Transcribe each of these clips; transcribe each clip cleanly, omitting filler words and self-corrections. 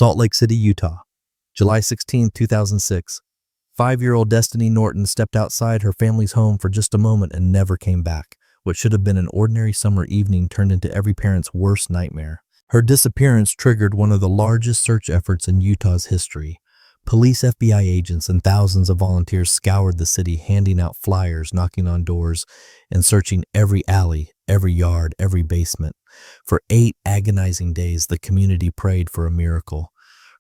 Salt Lake City, Utah, July 16, 2006. 5-year-old Destiny Norton stepped outside her family's home for just a moment and never came back. What should have been an ordinary summer evening turned into every parent's worst nightmare. Her disappearance triggered one of the largest search efforts in Utah's history. Police, FBI agents, and thousands of volunteers scoured the city, handing out flyers, knocking on doors, and searching every alley, every yard, every basement. For 8 agonizing days, the community prayed for a miracle.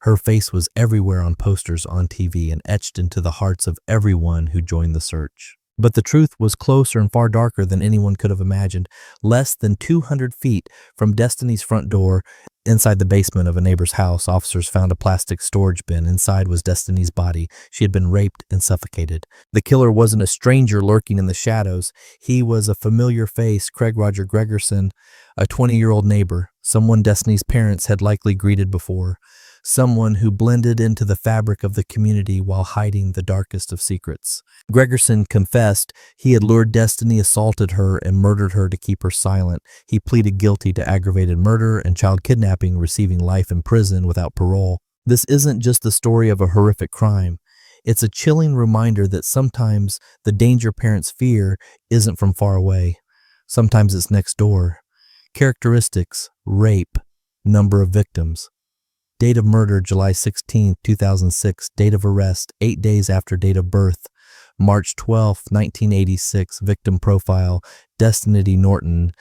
Her face was everywhere on posters, on TV, and etched into the hearts of everyone who joined the search. But the truth was closer and far darker than anyone could have imagined. Less than 200 feet from Destiny's front door, inside the basement of a neighbor's house, officers found a plastic storage bin. Inside was Destiny's body. She had been raped and suffocated. The killer wasn't a stranger lurking in the shadows. He was a familiar face, Craig Roger Gregerson, a 20-year-old neighbor, someone Destiny's parents had likely greeted before, someone who blended into the fabric of the community while hiding the darkest of secrets. Gregerson confessed he had lured Destiny, assaulted her, and murdered her to keep her silent. He pleaded guilty to aggravated murder and child kidnapping, receiving life in prison without parole. This isn't just the story of a horrific crime. It's a chilling reminder that sometimes the danger parents fear isn't from far away. Sometimes it's next door. Characteristics: rape, number of victims. Date of murder, July 16, 2006. Date of arrest, 8 days after date of birth. March 12, 1986. Victim profile, Destiny Norton.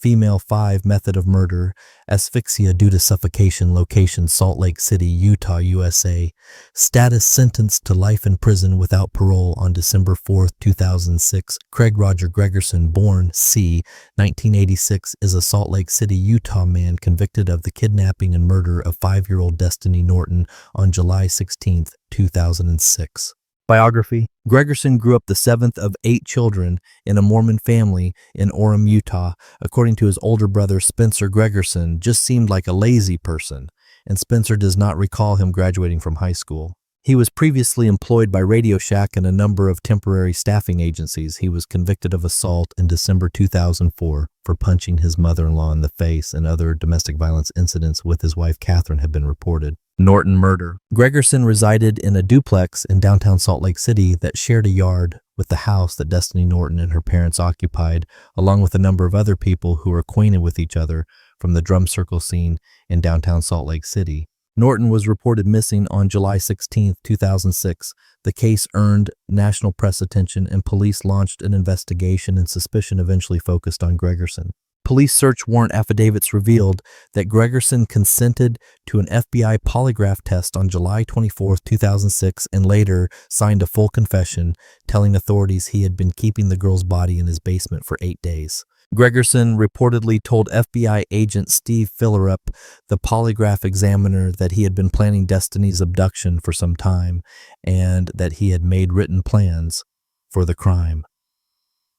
Female 5. Method of murder, asphyxia due to suffocation. Location, Salt Lake City, Utah, USA. Status: sentenced to life in prison without parole on December 4, 2006. Craig Roger Gregerson, born C. 1986, is a Salt Lake City, Utah man convicted of the kidnapping and murder of 5-year-old Destiny Norton on July 16, 2006. Biography: Gregerson grew up the 7th of 8 children in a Mormon family in Orem, Utah. According to his older brother Spencer, Gregerson just seemed like a lazy person, and Spencer does not recall him graduating from high school. He was previously employed by Radio Shack and a number of temporary staffing agencies. He was convicted of assault in December 2004 for punching his mother-in-law in the face, and other domestic violence incidents with his wife Catherine have been reported. Norton murder. Gregerson resided in a duplex in downtown Salt Lake City that shared a yard with the house that Destiny Norton and her parents occupied, along with a number of other people who were acquainted with each other from the drum circle scene in downtown Salt Lake City. Norton was reported missing on July 16, 2006. The case earned national press attention, and police launched an investigation, and suspicion eventually focused on Gregerson. Police search warrant affidavits revealed that Gregerson consented to an FBI polygraph test on July 24, 2006, and later signed a full confession, telling authorities he had been keeping the girl's body in his basement for 8 days. Gregerson reportedly told FBI agent Steve Fillerup, the polygraph examiner, that he had been planning Destiny's abduction for some time and that he had made written plans for the crime.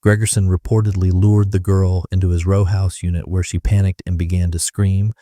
Gregerson reportedly lured the girl into his row house unit, where she panicked and began to scream,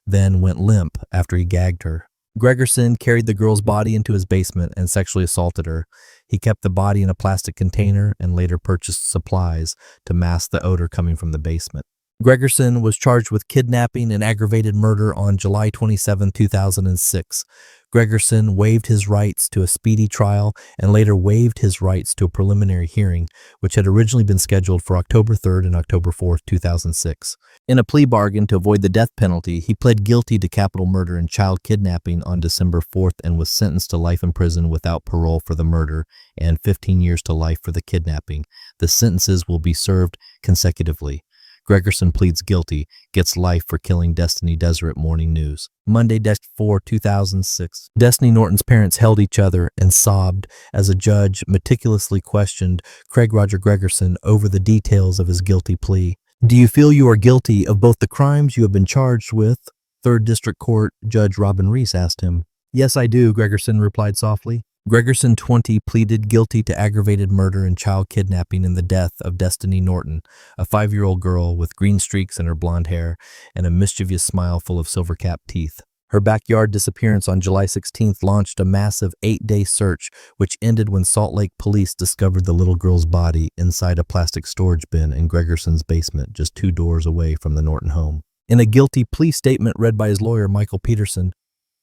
then went limp after he gagged her. Gregerson carried the girl's body into his basement and sexually assaulted her. He kept the body in a plastic container and later purchased supplies to mask the odor coming from the basement. Gregerson was charged with kidnapping and aggravated murder on July 27, 2006. Gregerson waived his rights to a speedy trial and later waived his rights to a preliminary hearing, which had originally been scheduled for October 3 and October 4, 2006. In a plea bargain to avoid the death penalty, he pled guilty to capital murder and child kidnapping on December 4 and was sentenced to life in prison without parole for the murder and 15 years to life for the kidnapping. The sentences will be served consecutively. Gregerson pleads guilty, gets life for killing Destiny. Deseret Morning News. Monday, 4, 2006. Destiny Norton's parents held each other and sobbed as a judge meticulously questioned Craig Roger Gregerson over the details of his guilty plea. "Do you feel you are guilty of both the crimes you have been charged with?" 3rd District Court Judge Robin Reese asked him. "Yes, I do," Gregerson replied softly. Gregerson, 20, pleaded guilty to aggravated murder and child kidnapping in the death of Destiny Norton, a 5-year-old girl with green streaks in her blonde hair and a mischievous smile full of silver-capped teeth. Her backyard disappearance on July 16th launched a massive 8-day search, which ended when Salt Lake police discovered the little girl's body inside a plastic storage bin in Gregerson's basement, just 2 doors away from the Norton home. In a guilty plea statement read by his lawyer, Michael Peterson,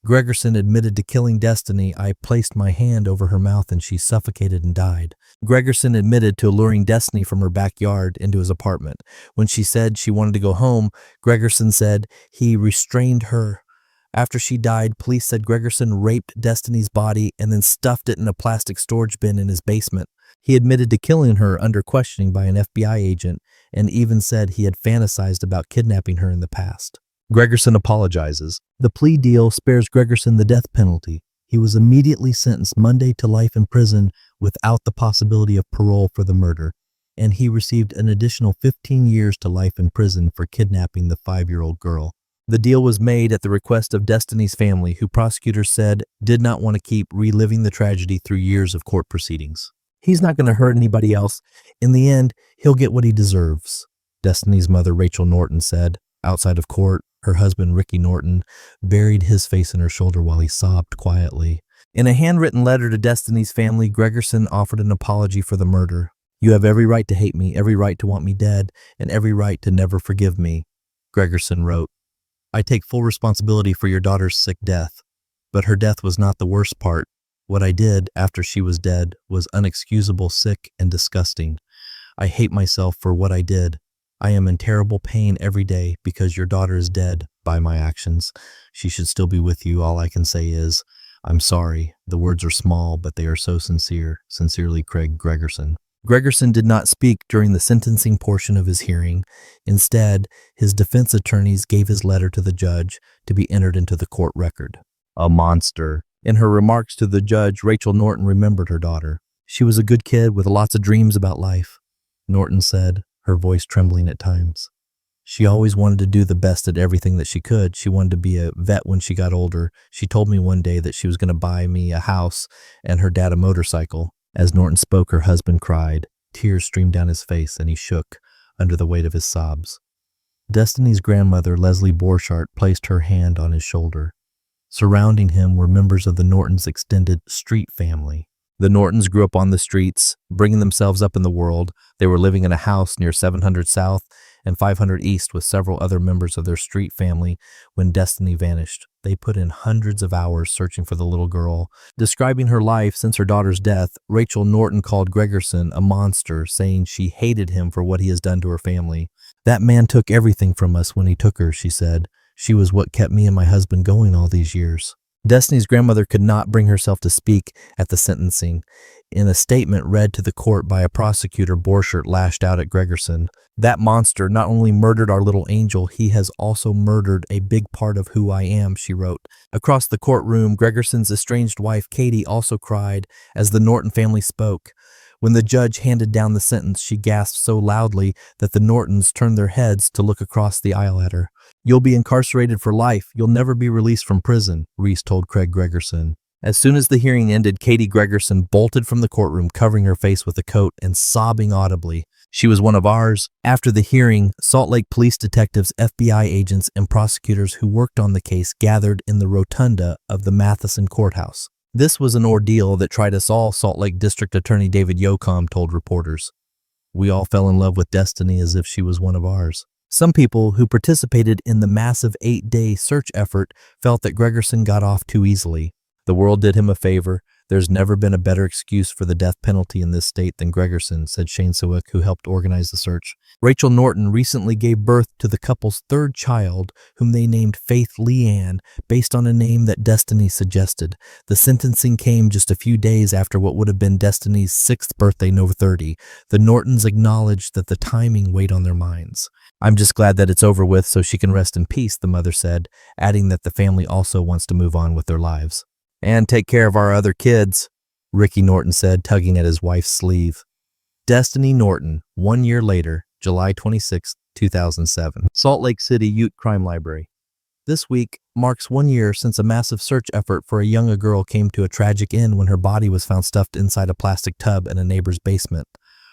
Gregerson admitted to killing Destiny. I placed my hand over her mouth and she suffocated and died. Gregerson admitted to luring Destiny from her backyard into his apartment. When she said she wanted to go home, Gregerson said he restrained her. After she died, police said Gregerson raped Destiny's body and then stuffed it in a plastic storage bin in his basement. He admitted to killing her under questioning by an FBI agent and even said he had fantasized about kidnapping her in the past. Gregerson apologizes. The plea deal spares Gregerson the death penalty. He was immediately sentenced Monday to life in prison without the possibility of parole for the murder, and he received an additional 15 years to life in prison for kidnapping the 5-year-old girl. The deal was made at the request of Destiny's family, who prosecutors said did not want to keep reliving the tragedy through years of court proceedings. He's not going to hurt anybody else. In the end, he'll get what he deserves, Destiny's mother, Rachel Norton, said. Outside of court, her husband, Ricky Norton, buried his face in her shoulder while he sobbed quietly. In a handwritten letter to Destiny's family, Gregerson offered an apology for the murder. "You have every right to hate me, every right to want me dead, and every right to never forgive me," Gregerson wrote. "I take full responsibility for your daughter's sick death, but her death was not the worst part. What I did after she was dead was unexcusable, sick, and disgusting. I hate myself for what I did. I am in terrible pain every day because your daughter is dead by my actions. She should still be with you. All I can say is, I'm sorry." The words are small, but they are so sincere. Sincerely, Craig Gregerson. Gregerson did not speak during the sentencing portion of his hearing. Instead, his defense attorneys gave his letter to the judge to be entered into the court record. "A monster." In her remarks to the judge, Rachel Norton remembered her daughter. "She was a good kid with lots of dreams about life," Norton said, her voice trembling at times. "She always wanted to do the best at everything that she could. She wanted to be a vet when she got older. She told me one day that she was going to buy me a house and her dad a motorcycle." As Norton spoke, her husband cried. Tears streamed down his face and he shook under the weight of his sobs. Destiny's grandmother, Leslie Borchardt, placed her hand on his shoulder. Surrounding him were members of the Nortons' extended street family. The Nortons grew up on the streets, bringing themselves up in the world. They were living in a house near 700 South and 500 East with several other members of their street family when Destiny vanished. They put in hundreds of hours searching for the little girl. Describing her life since her daughter's death, Rachel Norton called Gregerson a monster, saying she hated him for what he has done to her family. "That man took everything from us when he took her," she said. "She was what kept me and my husband going all these years." Destiny's grandmother could not bring herself to speak at the sentencing. In a statement read to the court by a prosecutor, Borchardt lashed out at Gregerson. "That monster not only murdered our little angel, he has also murdered a big part of who I am," she wrote. Across the courtroom, Gregerson's estranged wife, Katie, also cried as the Norton family spoke. When the judge handed down the sentence, she gasped so loudly that the Nortons turned their heads to look across the aisle at her. "You'll be incarcerated for life. You'll never be released from prison," Reese told Craig Gregerson. As soon as the hearing ended, Katie Gregerson bolted from the courtroom, covering her face with a coat and sobbing audibly. "She was one of ours." After the hearing, Salt Lake police detectives, FBI agents, and prosecutors who worked on the case gathered in the rotunda of the Matheson courthouse. "This was an ordeal that tried us all," Salt Lake District Attorney David Yocom told reporters. "We all fell in love with Destiny as if she was one of ours." Some people who participated in the massive 8-day search effort felt that Gregerson got off too easily. "The world did him a favor. There's never been a better excuse for the death penalty in this state than Gregerson," said Shane Sewick, who helped organize the search. Rachel Norton recently gave birth to the couple's third child, whom they named Faith Leanne, based on a name that Destiny suggested. The sentencing came just a few days after what would have been Destiny's 6th birthday, November 30. The Nortons acknowledged that the timing weighed on their minds. "I'm just glad that it's over with so she can rest in peace," the mother said, adding that the family also wants to move on with their lives. "And take care of our other kids," Ricky Norton said, tugging at his wife's sleeve. Destiny Norton, 1 year later, July 26, 2007. Salt Lake City Ute Crime Library. This week marks 1 year since a massive search effort for a young girl came to a tragic end when her body was found stuffed inside a plastic tub in a neighbor's basement.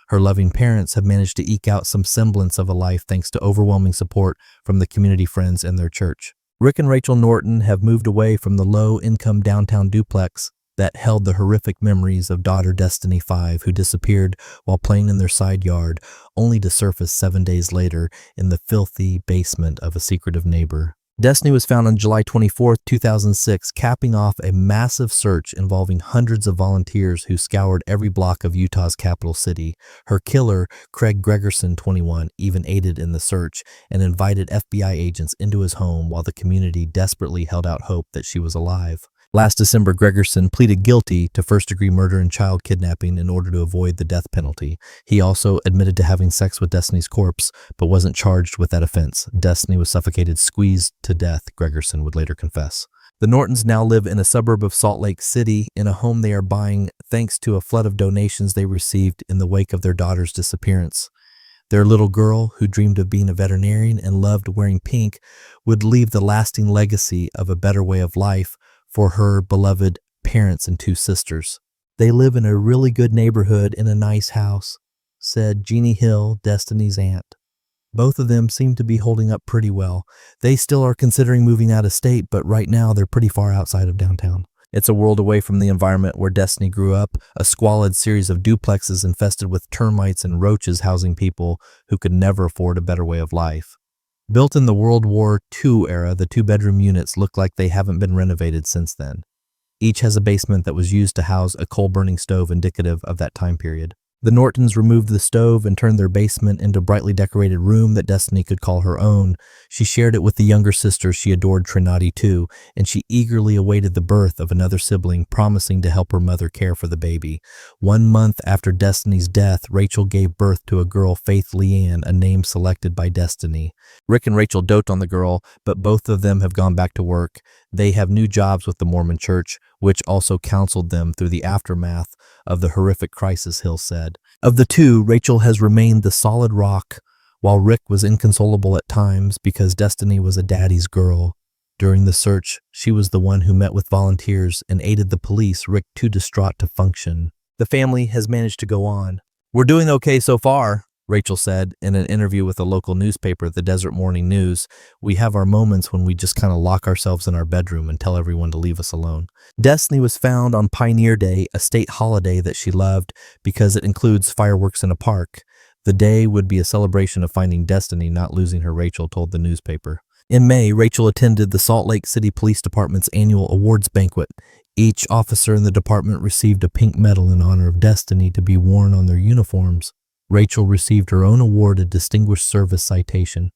Her loving parents have managed to eke out some semblance of a life thanks to overwhelming support from the community friends and their church. Rick and Rachel Norton have moved away from the low-income downtown duplex that held the horrific memories of daughter Destiny 5, who disappeared while playing in their side yard, only to surface 7 days later in the filthy basement of a secretive neighbor. Destiny was found on July 24th, 2006, capping off a massive search involving hundreds of volunteers who scoured every block of Utah's capital city. Her killer, Craig Gregerson, 21, even aided in the search and invited FBI agents into his home while the community desperately held out hope that she was alive. Last December, Gregerson pleaded guilty to first-degree murder and child kidnapping in order to avoid the death penalty. He also admitted to having sex with Destiny's corpse, but wasn't charged with that offense. Destiny was suffocated, squeezed to death, Gregerson would later confess. The Nortons now live in a suburb of Salt Lake City in a home they are buying thanks to a flood of donations they received in the wake of their daughter's disappearance. Their little girl, who dreamed of being a veterinarian and loved wearing pink, would leave the lasting legacy of a better way of life for her beloved parents and two sisters. They live in a really good neighborhood in a nice house, said Jeannie Hill, Destiny's aunt. Both of them seem to be holding up pretty well. They still are considering moving out of state, but right now they're pretty far outside of downtown. It's a world away from the environment where Destiny grew up, a squalid series of duplexes infested with termites and roaches housing people who could never afford a better way of life. Built in the World War II era, the two-bedroom units look like they haven't been renovated since then. Each has a basement that was used to house a coal-burning stove indicative of that time period. The Nortons removed the stove and turned their basement into a brightly decorated room that Destiny could call her own. She shared it with the younger sister she adored, Trinity, too, and she eagerly awaited the birth of another sibling, promising to help her mother care for the baby. 1 month after Destiny's death, Rachel gave birth to a girl, Faith Leanne, a name selected by Destiny. Rick and Rachel dote on the girl, but both of them have gone back to work. They have new jobs with the Mormon Church, which also counseled them through the aftermath of the horrific crisis, Hill said. Of the two, Rachel has remained the solid rock, while Rick was inconsolable at times because Destiny was a daddy's girl. During the search, she was the one who met with volunteers and aided the police, Rick too distraught to function. The family has managed to go on. "We're doing okay so far," Rachel said in an interview with a local newspaper, the Desert Morning News. "We have our moments when we just kind of lock ourselves in our bedroom and tell everyone to leave us alone." Destiny was found on Pioneer Day, a state holiday that she loved because it includes fireworks in a park. The day would be a celebration of finding Destiny, not losing her, Rachel told the newspaper. In May, Rachel attended the Salt Lake City Police Department's annual awards banquet. Each officer in the department received a pink medal in honor of Destiny to be worn on their uniforms. Rachel received her own award, a Distinguished Service Citation.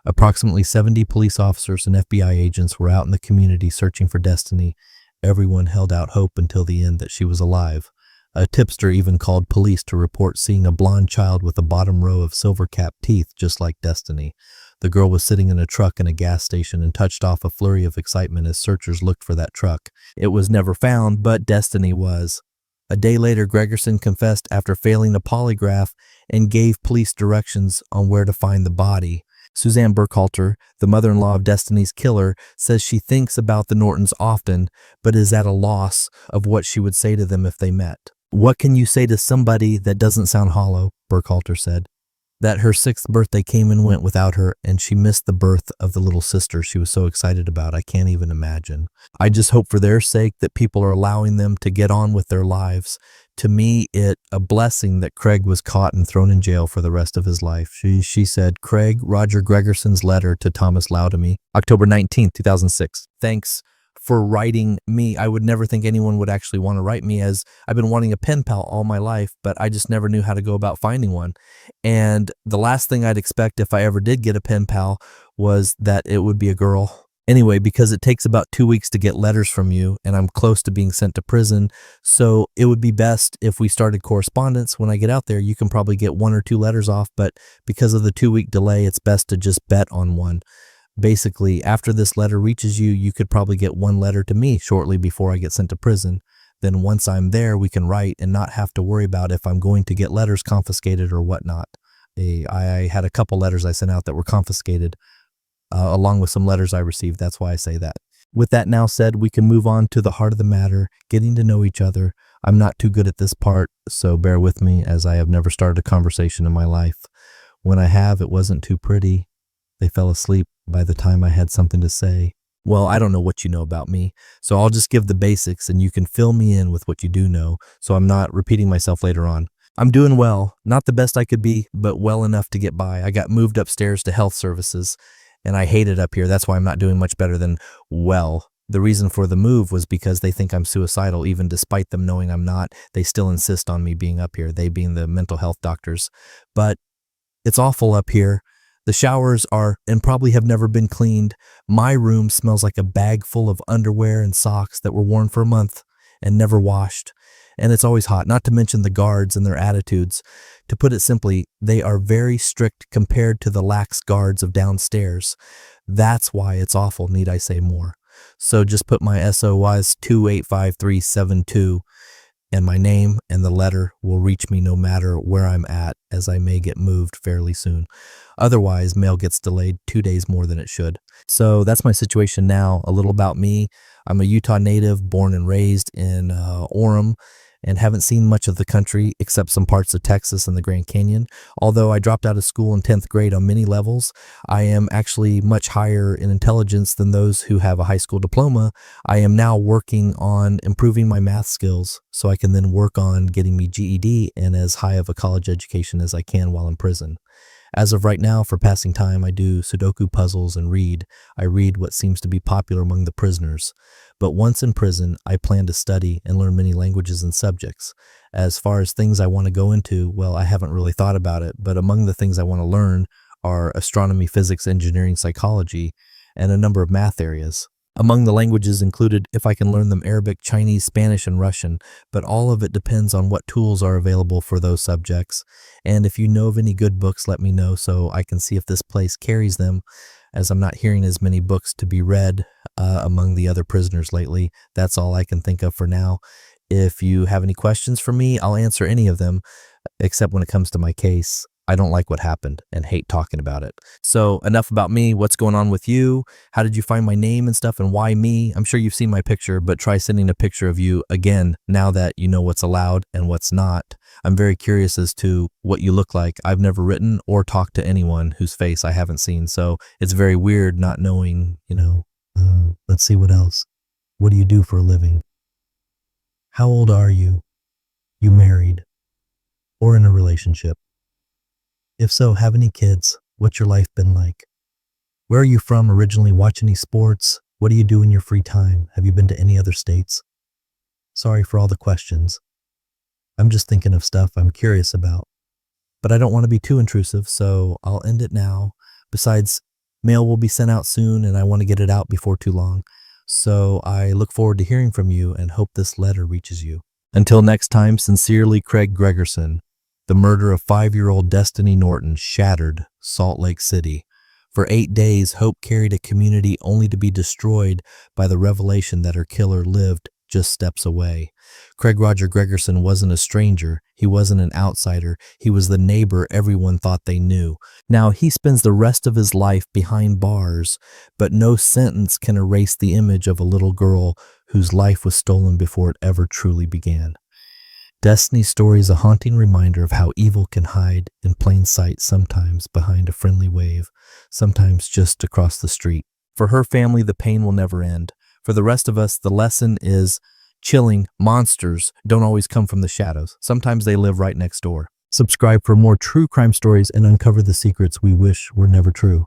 Approximately 70 police officers and FBI agents were out in the community searching for Destiny. Everyone held out hope until the end that she was alive. A tipster even called police to report seeing a blonde child with a bottom row of silver-capped teeth just like Destiny. The girl was sitting in a truck in a gas station and touched off a flurry of excitement as searchers looked for that truck. It was never found, but Destiny was. A day later, Gregerson confessed after failing a polygraph and gave police directions on where to find the body. Suzanne Burkhalter, the mother-in-law of Destiny's killer, says she thinks about the Nortons often, but is at a loss of what she would say to them if they met. "What can you say to somebody that doesn't sound hollow?" Burkhalter said. That her 6th birthday came and went without her, and she missed the birth of the little sister she was so excited about. I can't even imagine. I just hope for their sake that people are allowing them to get on with their lives. To me, it's a blessing that Craig was caught and thrown in jail for the rest of his life. She said, Craig Roger Gregerson's letter to Thomas Loudemy, October 19th, 2006. "Thanks for writing me. I would never think anyone would actually want to write me, as I've been wanting a pen pal all my life, but I just never knew how to go about finding one. And the last thing I'd expect if I ever did get a pen pal was that it would be a girl. Anyway, because it takes about 2 weeks to get letters from you, and I'm close to being sent to prison, so it would be best if we started correspondence. When I get out there, you can probably get 1 or 2 letters off, but because of the 2-week delay, it's best to just bet on one. Basically, after this letter reaches you, you could probably get 1 letter to me shortly before I get sent to prison. Then once I'm there, we can write and not have to worry about if I'm going to get letters confiscated or whatnot." I had a couple letters I sent out that were confiscated, along with some letters I received. That's why I say that. With that now said, we can move on to the heart of the matter, getting to know each other. I'm not too good at this part, so bear with me, as I have never started a conversation in my life. When I have, it wasn't too pretty. They fell asleep by the time I had something to say. Well, I don't know what you know about me, so I'll just give the basics and you can fill me in with what you do know, so I'm not repeating myself later on. I'm doing well, not the best I could be, but well enough to get by. I got moved upstairs to health services, and I hate it up here. That's why I'm not doing much better than well. The reason for the move was because they think I'm suicidal, even despite them knowing I'm not. They still insist on me being up here, they being the mental health doctors. But it's awful up here. The showers are and probably have never been cleaned. My room smells like a bag full of underwear and socks that were worn for a month and never washed. And it's always hot, not to mention the guards and their attitudes. To put it simply, they are very strict compared to the lax guards of downstairs. That's why it's awful, need I say more. So just put my SOS 285372 and my name and the letter will reach me no matter where I'm at, as I may get moved fairly soon. Otherwise, mail gets delayed 2 days more than it should. So that's my situation now. A little about me. I'm a Utah native, born and raised in Orem, and haven't seen much of the country except some parts of Texas and the Grand Canyon. Although I dropped out of school in 10th grade on many levels, I am actually much higher in intelligence than those who have a high school diploma. I am now working on improving my math skills so I can then work on getting me GED and as high of a college education as I can while in prison. As of right now, for passing time, I do Sudoku puzzles and read. I read what seems to be popular among the prisoners. But once in prison, I plan to study and learn many languages and subjects. As far as things I want to go into, well, I haven't really thought about it, but among the things I want to learn are astronomy, physics, engineering, psychology, and a number of math areas. Among the languages included, if I can learn them, Arabic, Chinese, Spanish, and Russian, but all of it depends on what tools are available for those subjects. And if you know of any good books, let me know so I can see if this place carries them, as I'm not hearing as many books to be read among the other prisoners lately. That's all I can think of for now. If you have any questions for me, I'll answer any of them, except when it comes to my case. I don't like what happened and hate talking about it. So enough about me. What's going on with you? How did you find my name and stuff, and why me? I'm sure you've seen my picture, but try sending a picture of you again now that you know what's allowed and what's not. I'm very curious as to what you look like. I've never written or talked to anyone whose face I haven't seen, so it's very weird not knowing, let's see what else. What do you do for a living? How old are you? You married? Or in a relationship? If so, have any kids? What's your life been like? Where are you from originally? Watch any sports? What do you do in your free time? Have you been to any other states? Sorry for all the questions. I'm just thinking of stuff I'm curious about. But I don't want to be too intrusive, so I'll end it now. Besides, mail will be sent out soon and I want to get it out before too long. So I look forward to hearing from you and hope this letter reaches you. Until next time, sincerely, Craig Gregerson. The murder of 5-year-old Destiny Norton shattered Salt Lake City. For 8 days, hope carried a community only to be destroyed by the revelation that her killer lived just steps away. Craig Roger Gregerson wasn't a stranger. He wasn't an outsider. He was the neighbor everyone thought they knew. Now he spends the rest of his life behind bars, but no sentence can erase the image of a little girl whose life was stolen before it ever truly began. Destiny's story is a haunting reminder of how evil can hide in plain sight, sometimes behind a friendly wave, sometimes just across the street. For her family, the pain will never end. For the rest of us, the lesson is chilling. Monsters don't always come from the shadows. Sometimes they live right next door. Subscribe for more true crime stories and uncover the secrets we wish were never true.